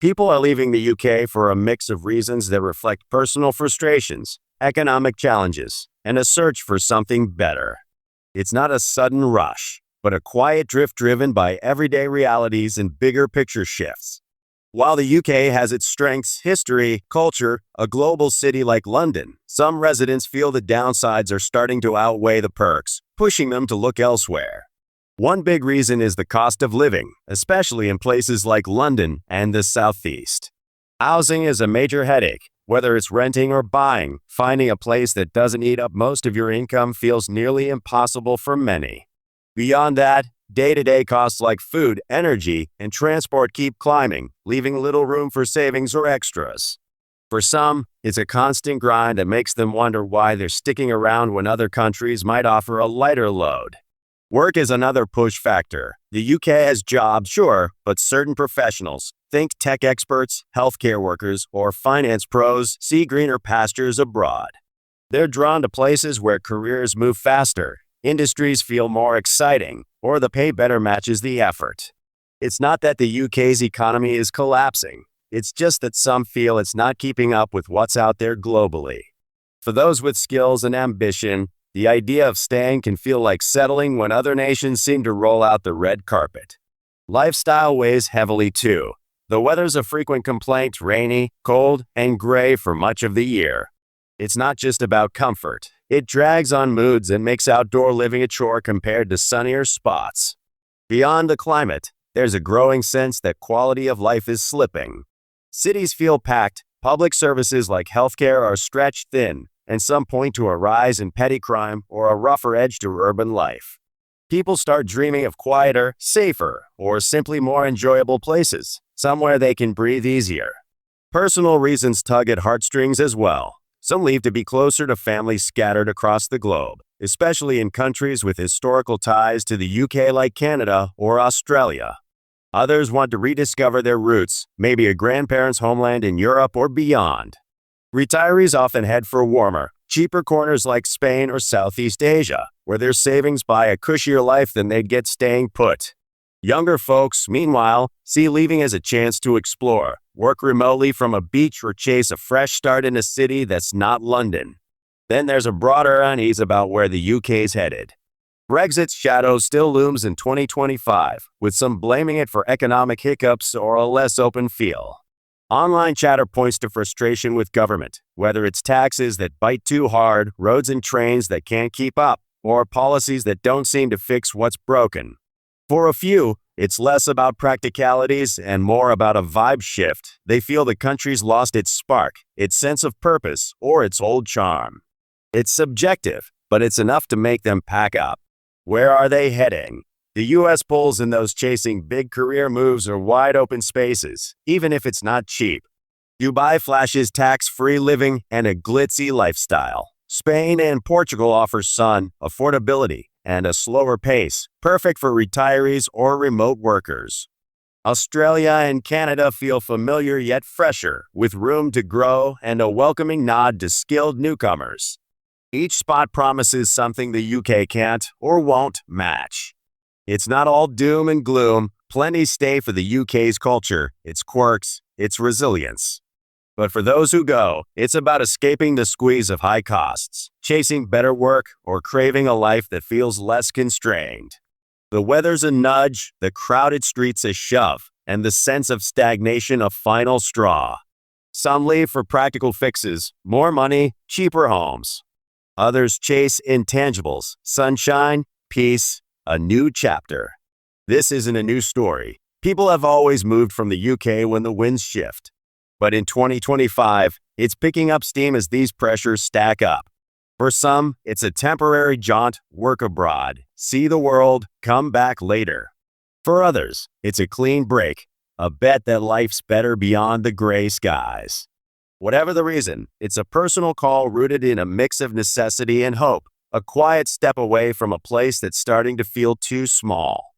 People are leaving the UK for a mix of reasons that reflect personal frustrations, economic challenges, and a search for something better. It's not a sudden rush, but a quiet drift driven by everyday realities and bigger picture shifts. While the UK has its strengths, history, culture, a global city like London, some residents feel the downsides are starting to outweigh the perks, pushing them to look elsewhere. One big reason is the cost of living, especially in places like London and the Southeast. Housing is a major headache. Whether it's renting or buying, finding a place that doesn't eat up most of your income feels nearly impossible for many. Beyond that, day-to-day costs like food, energy, and transport keep climbing, leaving little room for savings or extras. For some, it's a constant grind that makes them wonder why they're sticking around when other countries might offer a lighter load. Work is another push factor. The UK has jobs, sure, but certain professionals, think tech experts, healthcare workers, or finance pros, see greener pastures abroad. They're drawn to places where careers move faster, industries feel more exciting, or the pay better matches the effort. It's not that the UK's economy is collapsing. It's just that some feel it's not keeping up with what's out there globally. For those with skills and ambition, the idea of staying can feel like settling when other nations seem to roll out the red carpet. Lifestyle weighs heavily too. The weather's a frequent complaint, rainy, cold, and gray for much of the year. It's not just about comfort. It drags on moods and makes outdoor living a chore compared to sunnier spots. Beyond the climate, there's a growing sense that quality of life is slipping. Cities feel packed, public services like healthcare are stretched thin, and some point to a rise in petty crime or a rougher edge to urban life. People start dreaming of quieter, safer, or simply more enjoyable places, somewhere they can breathe easier. Personal reasons tug at heartstrings as well. Some leave to be closer to families scattered across the globe, especially in countries with historical ties to the UK like Canada or Australia. Others want to rediscover their roots, maybe a grandparent's homeland in Europe or beyond. Retirees often head for warmer, cheaper corners like Spain or Southeast Asia, where their savings buy a cushier life than they'd get staying put. Younger folks, meanwhile, see leaving as a chance to explore, work remotely from a beach or chase a fresh start in a city that's not London. Then there's a broader unease about where the UK's headed. Brexit's shadow still looms in 2025, with some blaming it for economic hiccups or a less open feel. Online chatter points to frustration with government, whether it's taxes that bite too hard, roads and trains that can't keep up, or policies that don't seem to fix what's broken. For a few, it's less about practicalities and more about a vibe shift. They feel the country's lost its spark, its sense of purpose, or its old charm. It's subjective, but it's enough to make them pack up. Where are they heading? The US pulls in those chasing big career moves or wide open spaces, even if it's not cheap. Dubai flashes tax-free living and a glitzy lifestyle. Spain and Portugal offer affordability, and a slower pace, perfect for retirees or remote workers. Australia and Canada feel familiar yet fresher, with room to grow and a welcoming nod to skilled newcomers. Each spot promises something the UK can't or won't match. It's not all doom and gloom. Plenty stay for the UK's culture, its quirks, its resilience. But for those who go, it's about escaping the squeeze of high costs, chasing better work, or craving a life that feels less constrained. The weather's a nudge, the crowded streets a shove, and the sense of stagnation a final straw. Some leave for practical fixes, more money, cheaper homes. Others chase intangibles, sunshine, peace, a new chapter. This isn't a new story. People have always moved from the UK when the winds shift. But in 2025, it's picking up steam as these pressures stack up. For some, it's a temporary jaunt, work abroad, see the world, come back later. For others, it's a clean break, a bet that life's better beyond the gray skies. Whatever the reason, it's a personal call rooted in a mix of necessity and hope, a quiet step away from a place that's starting to feel too small.